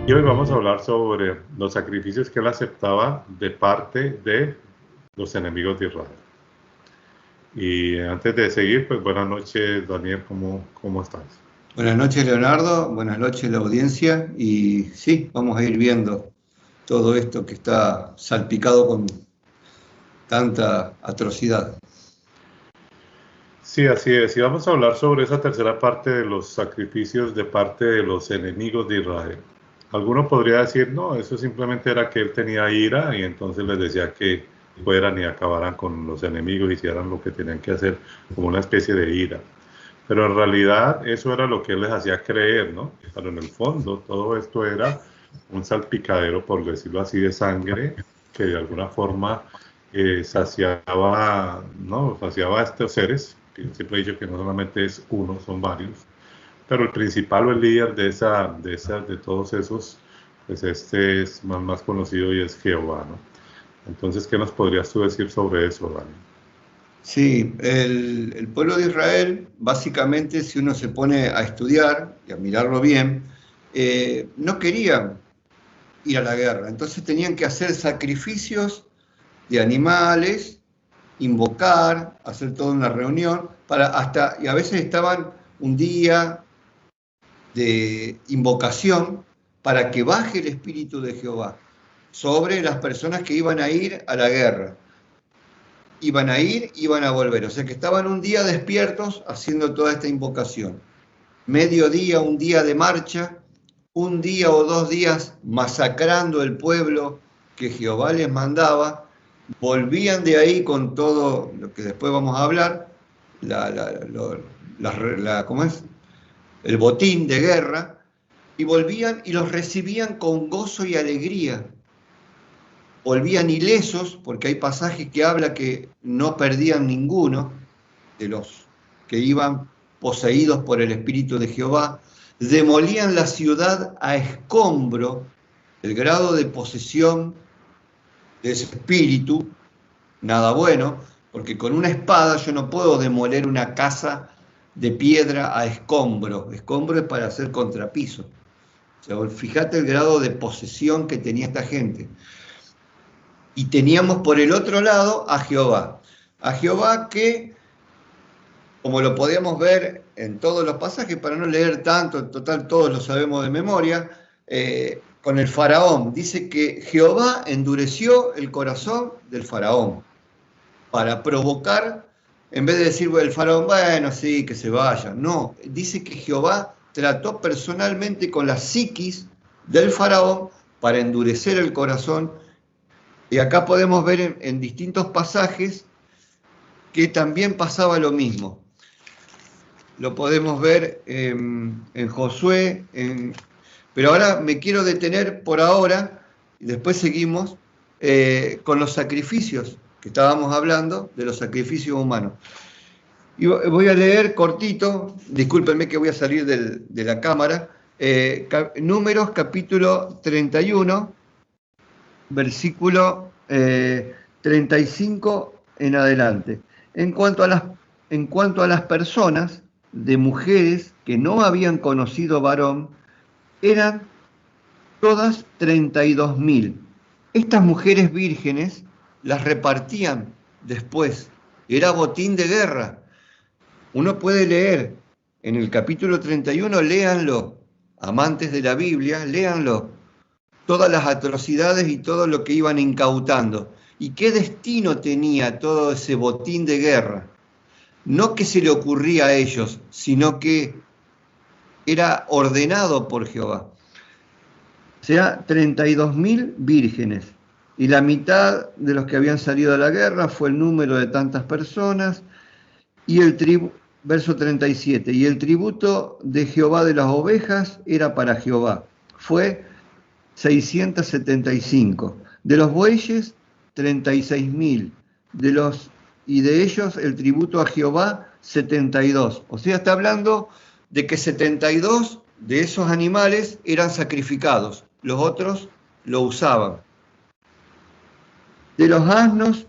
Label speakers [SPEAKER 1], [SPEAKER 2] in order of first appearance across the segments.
[SPEAKER 1] Y hoy vamos a hablar sobre los sacrificios que él aceptaba de parte de los enemigos de Israel. Y antes de seguir, pues buenas noches, Daniel, ¿cómo estás?
[SPEAKER 2] Buenas noches, Leonardo, buenas noches, la audiencia, y sí, vamos a ir viendo todo esto que está salpicado con tanta atrocidad.
[SPEAKER 1] Sí, así es. Y vamos a hablar sobre esa tercera parte de los sacrificios de parte de los enemigos de Israel. Alguno podría decir, no, eso simplemente era que él tenía ira y entonces les decía que fueran y acabaran con los enemigos, hicieran lo que tenían que hacer como una especie de ira. Pero en realidad eso era lo que él les hacía creer, ¿no? Pero en el fondo todo esto era un salpicadero, por decirlo así, de sangre que de alguna forma saciaba, ¿no? Saciaba a estos seres. Yo siempre he dicho que no solamente es uno, son varios. Pero el principal o el líder de todos esos, pues este es más conocido y es Jehová, ¿no? Entonces, ¿qué nos podrías tú decir sobre eso, Dani?
[SPEAKER 2] Sí, el pueblo de Israel, básicamente, si uno se pone a estudiar y a mirarlo bien, no querían ir a la guerra, entonces tenían que hacer sacrificios de animales, invocar, hacer toda una reunión, y a veces estaban un día de invocación para que baje el Espíritu de Jehová sobre las personas que iban a ir a la guerra. Iban a ir, iban a volver. O sea que estaban un día despiertos haciendo toda esta invocación. Mediodía, un día de marcha, un día o 2 días masacrando el pueblo que Jehová les mandaba. Volvían de ahí con todo lo que después vamos a hablar, ¿cómo es? El botín de guerra, y volvían y los recibían con gozo y alegría. Volvían ilesos, porque hay pasajes que habla que no perdían ninguno de los que iban poseídos por el Espíritu de Jehová. Demolían la ciudad a escombro, el grado de posesión de ese espíritu, nada bueno, porque con una espada yo no puedo demoler una casa de piedra a escombro. Escombro es para hacer contrapiso. O sea, fíjate el grado de posesión que tenía esta gente. Y teníamos por el otro lado a Jehová. A Jehová que, como lo podíamos ver en todos los pasajes, para no leer tanto, en total todos lo sabemos de memoria, con el faraón. Dice que Jehová endureció el corazón del faraón para provocar, en vez de decir el faraón, bueno, sí, que se vaya. No, dice que Jehová trató personalmente con la psiquis del faraón para endurecer el corazón. Y acá podemos ver en distintos pasajes que también pasaba lo mismo. Lo podemos ver en Josué, pero ahora me quiero detener por ahora, y después seguimos con los sacrificios que estábamos hablando, de los sacrificios humanos. Y voy a leer cortito, discúlpenme que voy a salir de la cámara, Números capítulo 31, versículo 35 en adelante. En cuanto a las personas de mujeres que no habían conocido varón, eran todas 32.000. Estas mujeres vírgenes las repartían después. Era botín de guerra. Uno puede leer en el capítulo 31, léanlo, amantes de la Biblia, léanlo, todas las atrocidades y todo lo que iban incautando. ¿Y qué destino tenía todo ese botín de guerra? No que se le ocurría a ellos, sino que era ordenado por Jehová. O sea, 32.000 vírgenes. Y la mitad de los que habían salido de la guerra fue el número de tantas personas. Y verso 37, y el tributo de Jehová de las ovejas era para Jehová. Fue 675. De los bueyes, 36.000. Y de ellos el tributo a Jehová, 72. O sea, está hablando de que 72 de esos animales eran sacrificados. Los otros lo usaban. De los asnos,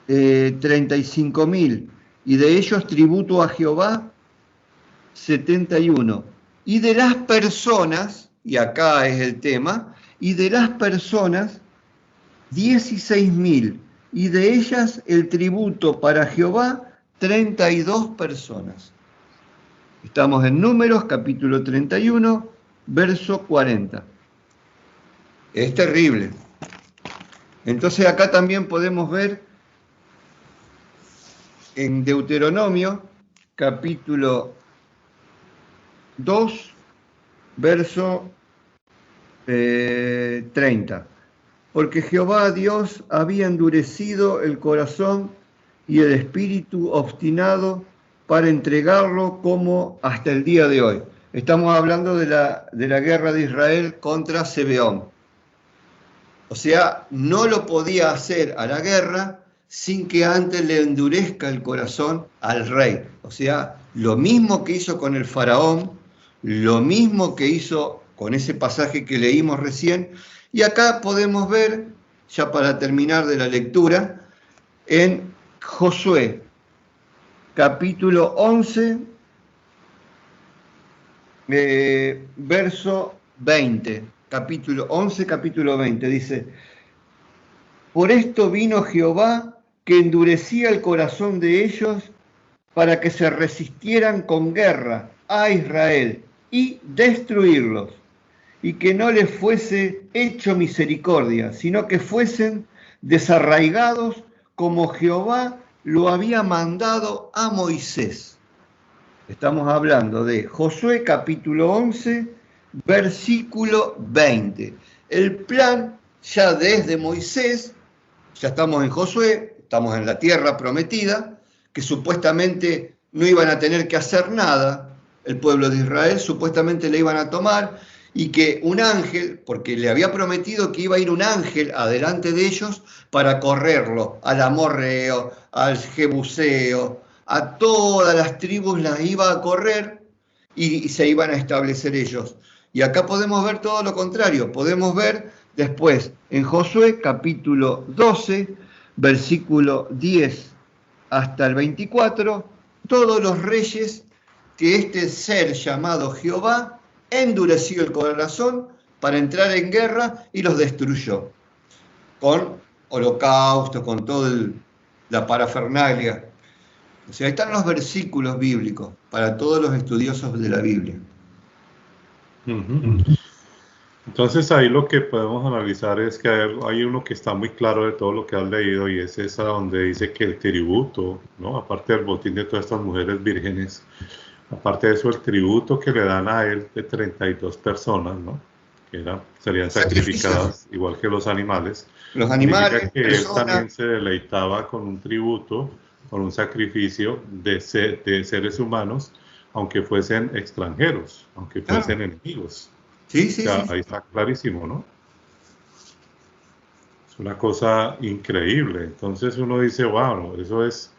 [SPEAKER 2] 35.000. Y de ellos tributo a Jehová, 71. Y de las personas, y acá es el tema, y de las personas 16.000, y de ellas el tributo para Jehová 32 personas. Estamos en Números, capítulo 31, verso 40. Es terrible. Entonces acá también podemos ver en Deuteronomio, capítulo 2, verso 30. Porque Jehová Dios había endurecido el corazón y el espíritu obstinado para entregarlo como hasta el día de hoy. Estamos hablando de la guerra de Israel contra Zebeón. O sea, no lo podía hacer a la guerra sin que antes le endurezca el corazón al rey. O sea, lo mismo que hizo con el faraón, lo mismo que hizo con ese pasaje que leímos recién. Y acá podemos ver, ya para terminar de la lectura, en Josué, capítulo 11, verso 20. Capítulo 11, capítulo 20, dice: por esto vino Jehová, que endurecía el corazón de ellos para que se resistieran con guerra a Israel y destruirlos, y que no les fuese hecho misericordia, sino que fuesen desarraigados como Jehová lo había mandado a Moisés. Estamos hablando de Josué capítulo 11, versículo 20. El plan ya desde Moisés, ya estamos en Josué, estamos en la tierra prometida, que supuestamente no iban a tener que hacer nada, el pueblo de Israel supuestamente le iban a tomar, y que un ángel, porque le había prometido que iba a ir un ángel adelante de ellos para correrlo, al amorreo, al jebuseo, a todas las tribus las iba a correr y se iban a establecer ellos. Y acá podemos ver todo lo contrario, podemos ver después en Josué capítulo 12, versículo 10 hasta el 24, todos los reyes que este ser llamado Jehová endureció el corazón para entrar en guerra y los destruyó, con holocausto, con toda la parafernalia. O sea, ahí están los versículos bíblicos para todos los estudiosos de la Biblia.
[SPEAKER 1] Entonces ahí lo que podemos analizar es que hay uno que está muy claro de todo lo que has leído, y es esa donde dice que el tributo, ¿no? Aparte del botín de todas estas mujeres vírgenes, aparte de eso, el tributo que le dan a él de 32 personas, ¿no? Que serían sacrificadas, igual que los animales.
[SPEAKER 2] Los animales,
[SPEAKER 1] que él también se deleitaba con un tributo, con un sacrificio de seres humanos, aunque fuesen extranjeros, aunque fuesen enemigos.
[SPEAKER 2] Sí, sí,
[SPEAKER 1] o sea,
[SPEAKER 2] sí.
[SPEAKER 1] ahí está clarísimo, ¿no? Es una cosa increíble. Entonces uno dice, wow, eso es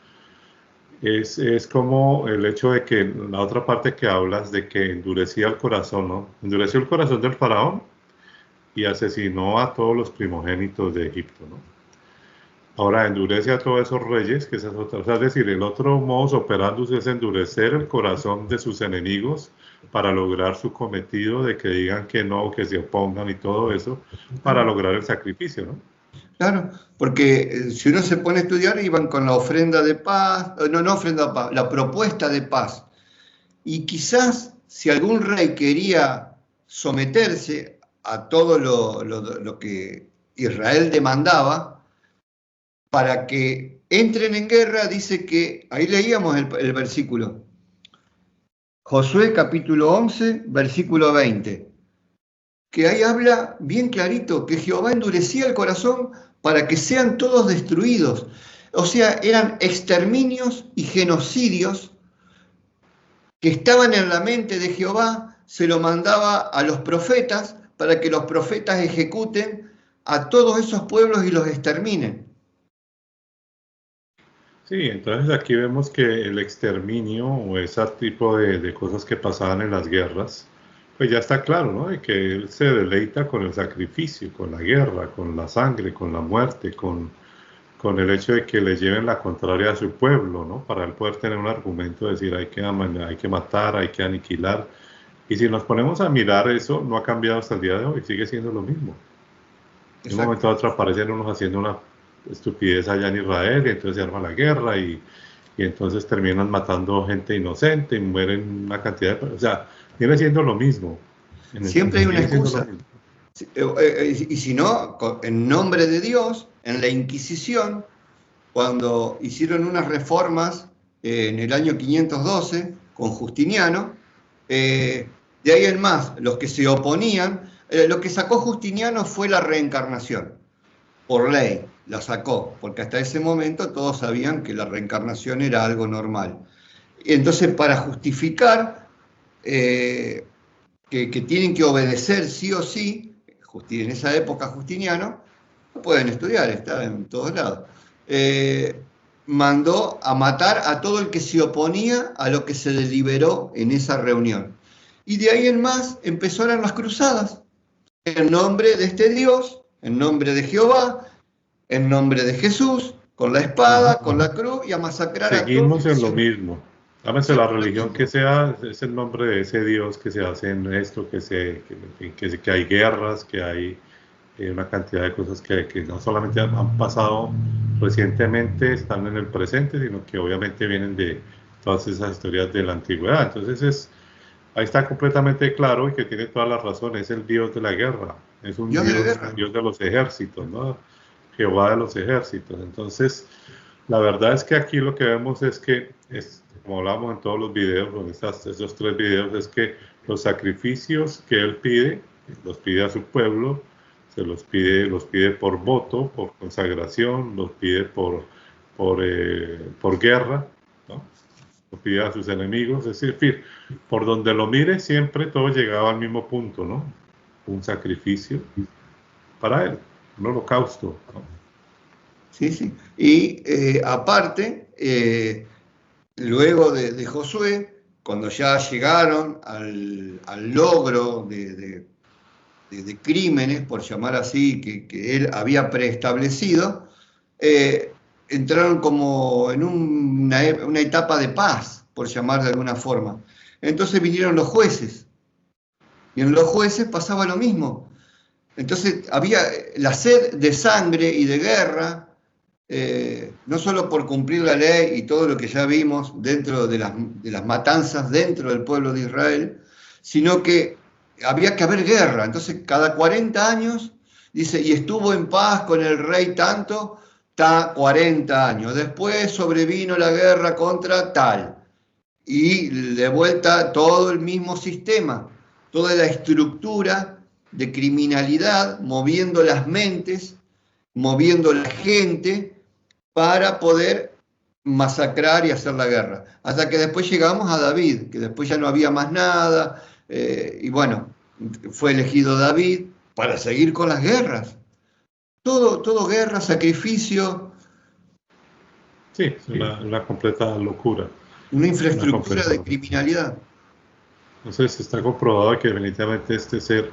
[SPEAKER 1] como el hecho de que la otra parte que hablas de que endurecía el corazón, ¿no? Endureció el corazón del faraón y asesinó a todos los primogénitos de Egipto, ¿no? Ahora endurece a todos esos reyes, que esas otras, es decir, el otro modus operandi es endurecer el corazón de sus enemigos para lograr su cometido de que digan que no, que se opongan y todo eso, para lograr el sacrificio, ¿no?
[SPEAKER 2] Claro, porque si uno se pone a estudiar, iban con la ofrenda de paz, no ofrenda de paz, la propuesta de paz. Y quizás si algún rey quería someterse a todo lo que Israel demandaba, para que entren en guerra, dice que, ahí leíamos el versículo, Josué capítulo 11, versículo 20, que ahí habla bien clarito que Jehová endurecía el corazón para que sean todos destruidos. O sea, eran exterminios y genocidios que estaban en la mente de Jehová, se lo mandaba a los profetas para que los profetas ejecuten a todos esos pueblos y los exterminen.
[SPEAKER 1] Sí, entonces aquí vemos que el exterminio o ese tipo de cosas que pasaban en las guerras, pues ya está claro, ¿no? De que él se deleita con el sacrificio, con la guerra, con la sangre, con la muerte, con el hecho de que le lleven la contraria a su pueblo, ¿no? Para él poder tener un argumento de decir hay que matar, hay que aniquilar, Y si nos ponemos a mirar eso, no ha cambiado hasta el día de hoy, sigue siendo lo mismo. En un momento a otro aparecen unos haciendo una estupidez allá en Israel y entonces se arma la guerra y entonces terminan matando gente inocente y mueren una cantidad de... O sea, viene siendo lo mismo.
[SPEAKER 2] Siempre hay una excusa. Y si no, en nombre de Dios, en la Inquisición, cuando hicieron unas reformas en el año 512 con Justiniano, de ahí en más, los que se oponían, lo que sacó Justiniano fue la reencarnación, por ley, la sacó, porque hasta ese momento todos sabían que la reencarnación era algo normal. Y entonces, para justificar que tienen que obedecer sí o sí, en esa época Justiniano, no pueden estudiar, está en todos lados, mandó a matar a todo el que se oponía a lo que se deliberó en esa reunión. Y de ahí en más empezaron las cruzadas, en nombre de este Dios, en nombre de Jehová, en nombre de Jesús, con la espada, con la cruz, y a masacrar a todos.
[SPEAKER 1] Seguimos en lo mismo. Llámese la religión que sea, es el nombre de ese Dios que se hace en esto, que hay guerras, que hay una cantidad de cosas que no solamente han pasado recientemente, están en el presente, sino que obviamente vienen de todas esas historias de la antigüedad. Entonces ahí está completamente claro y que tiene toda la razón, es el Dios de la guerra, es un Dios de los ejércitos, ¿no? Jehová de los ejércitos. Entonces, la verdad es que aquí lo que vemos es que, como hablamos en todos los videos, en esos 3 videos, es que los sacrificios que él pide, los pide a su pueblo, los pide por voto, por consagración, los pide por guerra, ¿no? Los pide a sus enemigos, es decir, por donde lo mire siempre todo llegaba al mismo punto, ¿no? Un sacrificio para él, un holocausto, ¿no?
[SPEAKER 2] Sí, sí. Y aparte, luego de Josué, cuando ya llegaron al logro de crímenes, por llamar así, que él había preestablecido, entraron como en una etapa de paz, por llamar de alguna forma. Entonces vinieron los jueces, y en los jueces pasaba lo mismo. Entonces había la sed de sangre y de guerra, no solo por cumplir la ley y todo lo que ya vimos dentro de las matanzas dentro del pueblo de Israel, sino que había que haber guerra. Entonces cada 40 años, dice, y estuvo en paz con el rey tanto, 40 años. Después sobrevino la guerra contra tal. Y de vuelta todo el mismo sistema, toda la estructura de criminalidad, moviendo las mentes, moviendo la gente para poder masacrar y hacer la guerra. Hasta que después llegamos a David, que después ya no había más nada, y bueno, fue elegido David para seguir con las guerras. Todo guerra, sacrificio.
[SPEAKER 1] Sí, es una completa locura.
[SPEAKER 2] Una infraestructura de criminalidad.
[SPEAKER 1] Entonces está comprobado que definitivamente este ser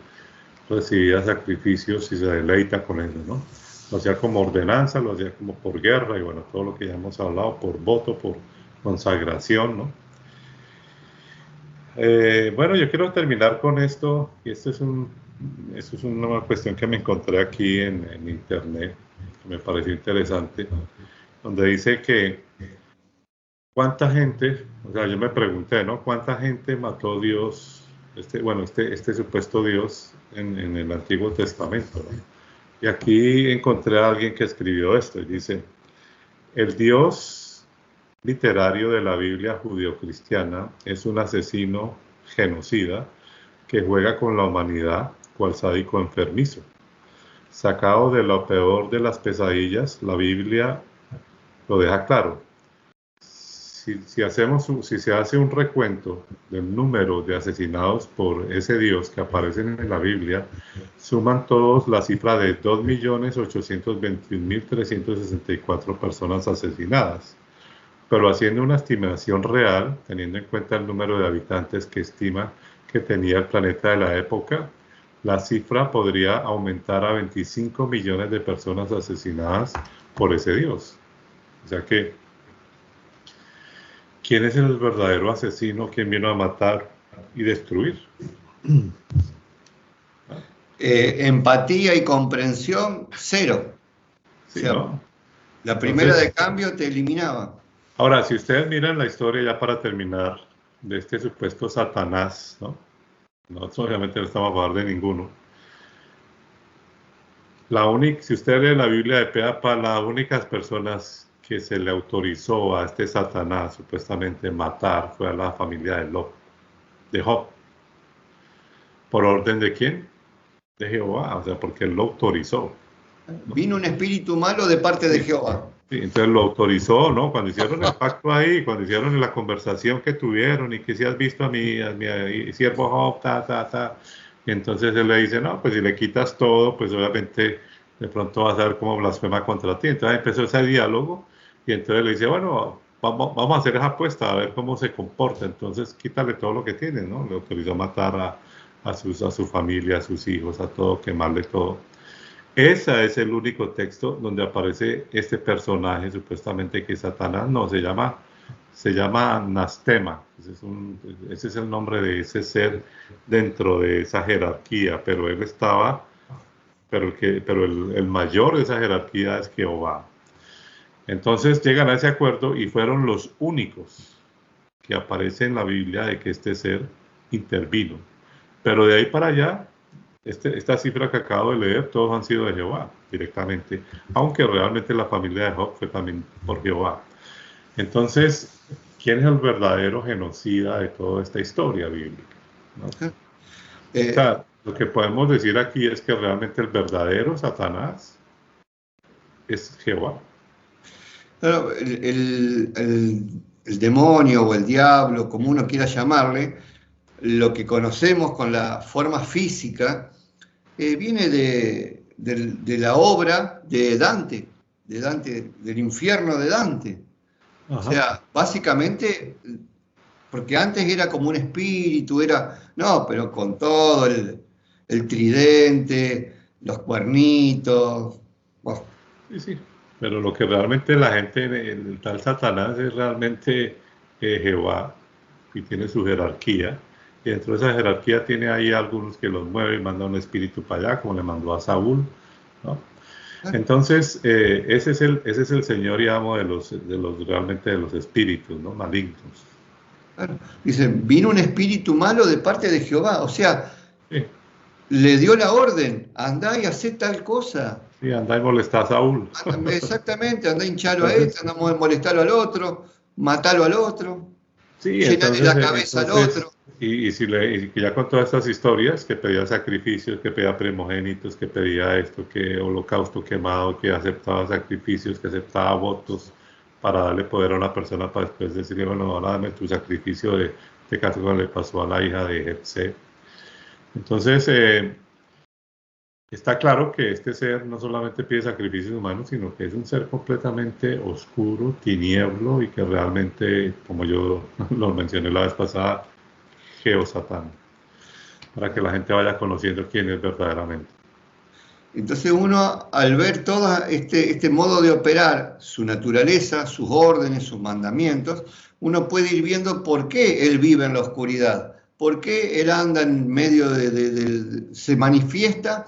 [SPEAKER 1] recibía sacrificios y se deleita con ellos, ¿no? Lo hacía como ordenanza, lo hacía como por guerra y bueno, todo lo que ya hemos hablado, por voto, por consagración, ¿no? Bueno, yo quiero terminar con esto, y esto es una cuestión que me encontré aquí en internet, que me pareció interesante, donde dice que cuánta gente, o sea, yo me pregunté, ¿no? ¿Cuánta gente mató Dios, este supuesto Dios en el Antiguo Testamento, ¿no? Y aquí encontré a alguien que escribió esto y dice, el Dios literario de la Biblia judio-cristiana es un asesino genocida que juega con la humanidad cual sádico enfermizo. Sacado de lo peor de las pesadillas, la Biblia lo deja claro. Si se hace un recuento del número de asesinados por ese Dios que aparecen en la Biblia, suman todos la cifra de 2.821.364 personas asesinadas. Pero haciendo una estimación real, teniendo en cuenta el número de habitantes que estima que tenía el planeta de la época, la cifra podría aumentar a 25 millones de personas asesinadas por ese Dios. O sea que, ¿quién es el verdadero asesino? ¿Quién vino a matar? y destruir.
[SPEAKER 2] Empatía y comprensión, cero.
[SPEAKER 1] Sí,
[SPEAKER 2] O sea,
[SPEAKER 1] ¿no?
[SPEAKER 2] la primera de cambio te eliminaba.
[SPEAKER 1] Ahora, si ustedes miran la historia, ya para terminar, de este supuesto Satanás, ¿no? Nosotros obviamente no estamos a favor de ninguno. Si usted lee la Biblia de pe a pa, las únicas personas que se le autorizó a este Satanás supuestamente matar fue a la familia de Job. ¿Por orden de quién? De Jehová, o sea, porque él lo autorizó, ¿no?
[SPEAKER 2] Vino un espíritu malo de parte de Jehová.
[SPEAKER 1] Sí, entonces lo autorizó, ¿no? Cuando hicieron el pacto ahí, cuando hicieron la conversación que tuvieron y que si has visto a mi siervo Job, y entonces él le dice, no, pues si le quitas todo, pues obviamente de pronto vas a ver cómo blasfema contra ti. Entonces empezó ese diálogo y entonces le dice, bueno, vamos a hacer esa apuesta, a ver cómo se comporta. Entonces quítale todo lo que tiene, ¿no? Le autorizó a matar a su familia, a sus hijos, a todo, quemarle todo. Ese es el único texto donde aparece este personaje supuestamente que es Satanás. No, se llama Anastema. Ese es el nombre de ese ser dentro de esa jerarquía, pero él estaba, pero el mayor de esa jerarquía es Jehová. Entonces llegan a ese acuerdo y fueron los únicos que aparece en la Biblia de que este ser intervino. Pero de ahí para allá, esta cifra que acabo de leer, todos han sido de Jehová directamente, aunque realmente la familia de Job fue también por Jehová. Entonces, ¿quién es el verdadero genocida de toda esta historia bíblica? ¿No? O sea, lo que podemos decir aquí es que realmente el verdadero Satanás es Jehová.
[SPEAKER 2] Claro, el demonio o el diablo, como uno quiera llamarle, lo que conocemos con la forma física, viene de la obra de Dante, del infierno de Dante.
[SPEAKER 1] Ajá.
[SPEAKER 2] O sea, básicamente, porque antes era como un espíritu, no, pero con todo el tridente, los cuernitos. Bueno.
[SPEAKER 1] Sí, pero lo que realmente la gente, el tal Satanás es realmente Jehová y tiene su jerarquía. Y dentro de esa jerarquía tiene ahí algunos que los mueven y manda un espíritu para allá, como le mandó a Saúl, ¿no? Entonces, ese es el señor y amo realmente de los espíritus, ¿no? Malignos.
[SPEAKER 2] Claro. Dicen, vino un espíritu malo de parte de Jehová, o sea,
[SPEAKER 1] Sí.
[SPEAKER 2] Le dio la orden, andá y hacé tal cosa.
[SPEAKER 1] Sí, anda y molesta a Saúl.
[SPEAKER 2] Exactamente, andá a hincharlo a este, andá a molestarlo al otro, matalo al otro,
[SPEAKER 1] Sí,
[SPEAKER 2] llenale la cabeza al otro.
[SPEAKER 1] Y ya con todas estas historias, que pedía sacrificios, que pedía primogénitos, que pedía esto, que holocausto quemado, que aceptaba sacrificios, que aceptaba votos para darle poder a una persona para después decirle, bueno, ahora dame tu sacrificio de este caso que le pasó a la hija de Jepsé. Entonces, está claro que este ser no solamente pide sacrificios humanos, sino que es un ser completamente oscuro, tinieblo y que realmente, como yo lo mencioné la vez pasada, Geosatán, para que la gente vaya conociendo quién es verdaderamente.
[SPEAKER 2] Entonces uno, al ver todo este modo de operar, su naturaleza, sus órdenes, sus mandamientos, uno puede ir viendo por qué él vive en la oscuridad, por qué él anda en medio se manifiesta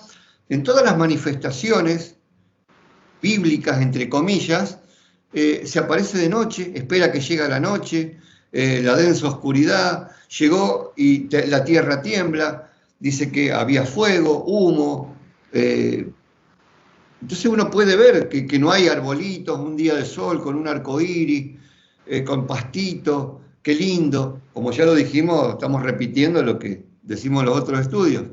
[SPEAKER 2] en todas las manifestaciones bíblicas, entre comillas, se aparece de noche, espera que llegue la noche, la densa oscuridad, llegó y la tierra tiembla, dice que había fuego, humo. Entonces uno puede ver que no hay arbolitos, un día de sol con un arco iris, con pastito, qué lindo. Como ya lo dijimos, estamos repitiendo lo que decimos en los otros estudios.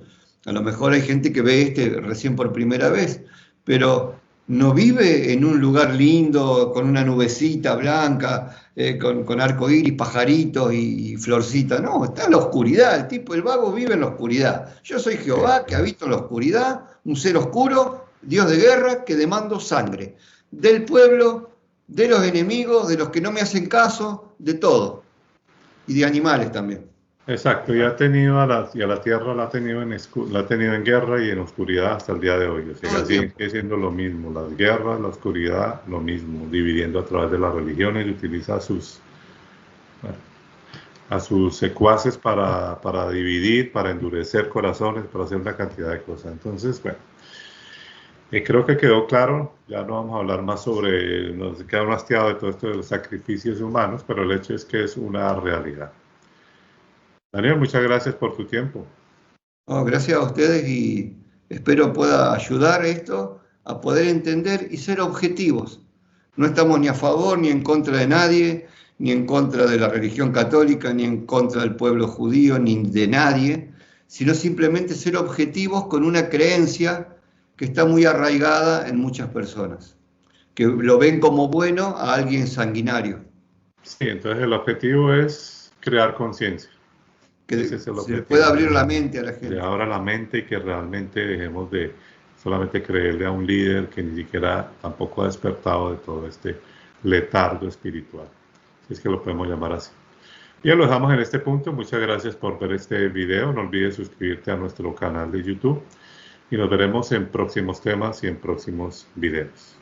[SPEAKER 2] A lo mejor hay gente que ve recién por primera vez, pero no vive en un lugar lindo, con una nubecita blanca, con arco iris, pajaritos y florcita. No, está en la oscuridad. El vago vive en la oscuridad. Yo soy Jehová que habito en la oscuridad, un ser oscuro, Dios de guerra, que demando sangre. Del pueblo, de los enemigos, de los que no me hacen caso, de todo. Y de animales también.
[SPEAKER 1] Exacto, y ha tenido a la tierra la ha tenido en guerra y en oscuridad hasta el día de hoy. O sea, sigue siendo lo mismo, las guerras, la oscuridad, lo mismo, dividiendo a través de las religiones y utiliza sus... Bueno. a sus secuaces para dividir, para endurecer corazones, para hacer una cantidad de cosas. Entonces, bueno, creo que quedó claro. Ya no vamos a hablar más sobre, nos queda un hastiado de todo esto de los sacrificios humanos, pero el hecho es que es una realidad. Daniel, muchas gracias por tu tiempo.
[SPEAKER 2] No, gracias a ustedes y espero pueda ayudar esto a poder entender y ser objetivos. No estamos ni a favor ni en contra de nadie, ni en contra de la religión católica, ni en contra del pueblo judío, ni de nadie, sino simplemente ser objetivos con una creencia que está muy arraigada en muchas personas, que lo ven como bueno a alguien sanguinario.
[SPEAKER 1] Sí, entonces el objetivo es crear conciencia. Ese
[SPEAKER 2] Que
[SPEAKER 1] es el
[SPEAKER 2] se le pueda
[SPEAKER 1] objetivo.
[SPEAKER 2] abrir la mente a la
[SPEAKER 1] Le
[SPEAKER 2] gente.
[SPEAKER 1] abra la mente y que realmente dejemos de solamente creerle a un líder que ni siquiera tampoco ha despertado de todo este letargo espiritual, si es que lo podemos llamar así. Bien, lo dejamos en este punto. Muchas gracias por ver este video. No olvides suscribirte a nuestro canal de YouTube y nos veremos en próximos temas y en próximos videos.